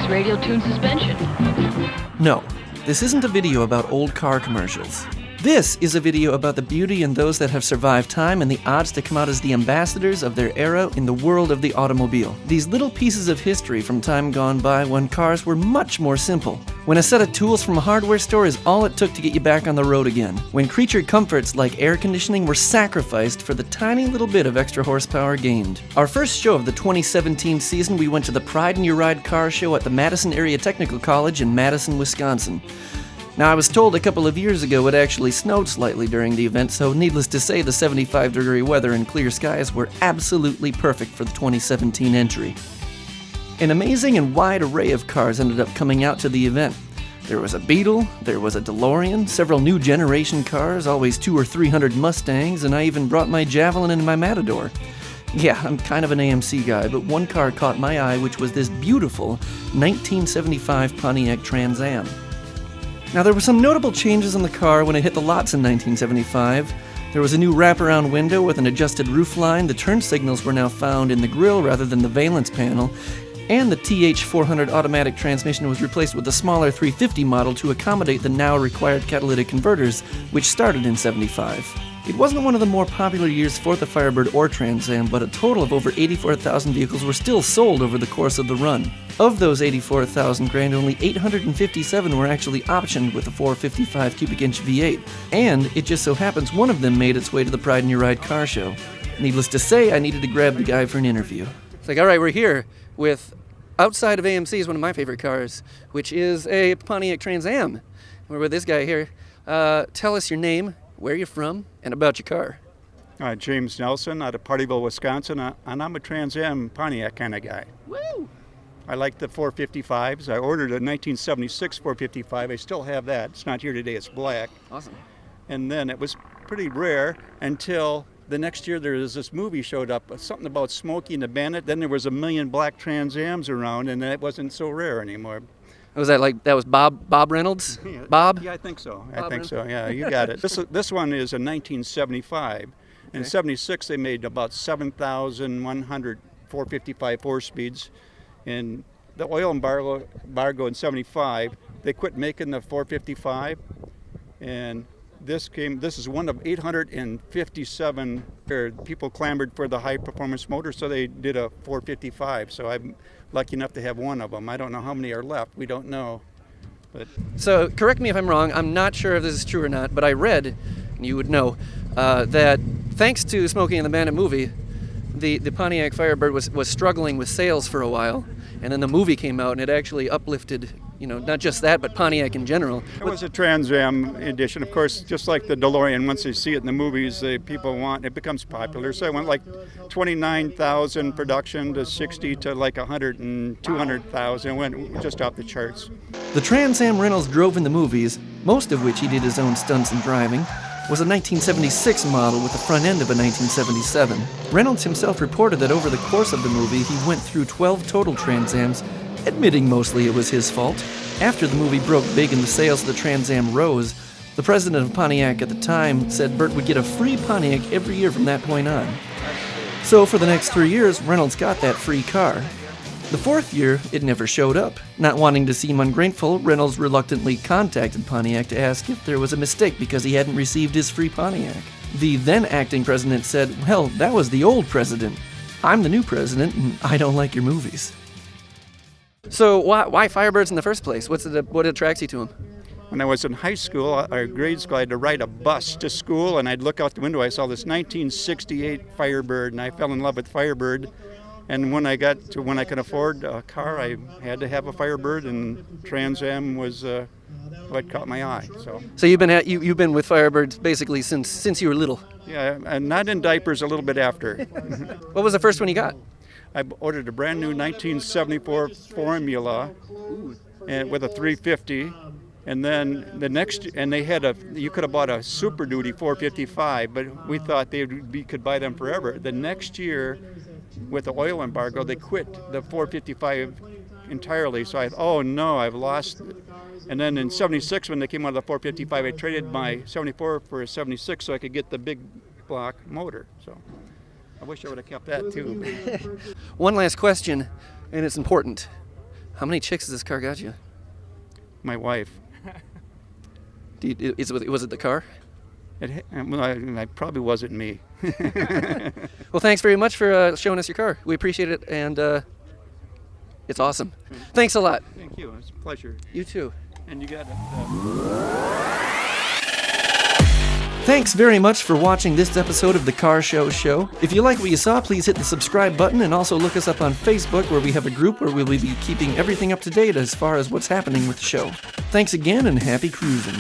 Pontiac's radio tune suspension. No, this isn't a video about old car commercials. This is a video about the beauty in those that have survived time and the odds to come out as the ambassadors of their era in the world of the automobile. These little pieces of history from time gone by when cars were much more simple. When a set of tools from a hardware store is all it took to get you back on the road again. When creature comforts like air conditioning were sacrificed for the tiny little bit of extra horsepower gained. Our first show of the 2017 season, we went to the Pride in Your Ride car show at the Madison Area Technical College in Madison, Wisconsin. Now, I was told a couple of years ago it actually snowed slightly during the event, so needless to say, the 75-degree weather and clear skies were absolutely perfect for the 2017 entry. An amazing and wide array of cars ended up coming out to the event. There was a Beetle, there was a DeLorean, several new generation cars, always 200 or 300 Mustangs, and I even brought my Javelin and my Matador. Yeah, I'm kind of an AMC guy, but one car caught my eye, which was this beautiful 1975 Pontiac Trans-Am. Now, there were some notable changes on the car when it hit the lots in 1975. There was a new wraparound window with an adjusted roofline, the turn signals were now found in the grille rather than the valence panel, and the TH400 automatic transmission was replaced with a smaller 350 model to accommodate the now required catalytic converters, which started in 75. It wasn't one of the more popular years for the Firebird or Trans-Am, but a total of over 84,000 vehicles were still sold over the course of the run. Of those 84,000 grand, only 857 were actually optioned with a 455 cubic inch V8, and it just so happens one of them made its way to the Pride in Your Ride car show. Needless to say, I needed to grab the guy for an interview. It's like, all right, we're here with, outside of AMC is one of my favorite cars, which is a Pontiac Trans-Am. We're with this guy here. Tell us your name, where you're from, and about your car. James Nelson out of Partyville, Wisconsin, and I'm a Trans-Am Pontiac kind of guy. Woo! I like the 455s. I ordered a 1976 455. I still have that. It's not here today. It's black. Awesome. And then it was pretty rare until the next year there was this movie showed up, something about Smokey and the Bandit. Then there was a million black Trans-Ams around, and it wasn't so rare anymore. Was that like, that was Bob Reynolds? Yeah, Bob? Yeah, I think so. Bob I think so. Yeah, you got it. This one is a 1975. In 76, they made about 7,100 455 four-speeds. In the oil embargo in 75, they quit making the 455, and this is one of 857 where people clamored for the high-performance motor, so they did a 455. So I'm lucky enough to have one of them. I don't know how many are left. We don't know. But So, correct me if I'm wrong, I'm not sure if this is true or not, but I read, and you would know, that thanks to Smokey and the Bandit movie, the Pontiac Firebird was struggling with sales for a while, and then the movie came out and it actually uplifted, not just that, but Pontiac in general. it was a Trans-Am edition. Of course, just like the DeLorean, once they see it in the movies, people want it becomes popular. So it went like 29,000 production to 60 to like 100 and 200,000. It went just off the charts. The Trans-Am Reynolds drove in the movies, most of which he did his own stunts and driving, was a 1976 model with the front end of a 1977. Reynolds himself reported that over the course of the movie, he went through 12 total Trans-Ams, admitting mostly it was his fault. After the movie broke big and the sales of the Trans-Am rose, the president of Pontiac at the time said Burt would get a free Pontiac every year from that point on. So for the next 3 years, Reynolds got that free car. The fourth year, it never showed up. Not wanting to seem ungrateful, Reynolds reluctantly contacted Pontiac to ask if there was a mistake because he hadn't received his free Pontiac. The then acting president said, well, that was the old president. I'm the new president, and I don't like your movies. So why Firebirds in the first place? What attracts you to them? When I was in high school, or grade school, I had to ride a bus to school, and I'd look out the window. I saw this 1968 Firebird, and I fell in love with Firebird. And when I got to when I could afford a car, I had to have a Firebird, and Trans-Am was what caught my eye. So you've been with Firebirds basically since you were little. Yeah, and not in diapers. A little bit after. What was the first one you got? I ordered a brand new 1974 Formula, and with a 350. And then you could have bought a Super Duty 455, but we thought could buy them forever. The next year, with the oil embargo, they quit the 455 entirely. So I thought, oh no, I've lost it. And then in 76, when they came out of the 455, I traded my 74 for a 76 so I could get the big block motor. So I wish I would have kept that too. One last question, and it's important. How many chicks has this car got you? My wife. Was it the car? I probably wasn't me. Well, thanks very much for showing us your car. We appreciate it, and it's awesome. Thanks a lot. Thank you. It's a pleasure. You too. And you got Thanks very much for watching this episode of the Car Show Show. If you like what you saw, please hit the subscribe button and also look us up on Facebook, where we have a group where we'll be keeping everything up to date as far as what's happening with the show. Thanks again and happy cruising.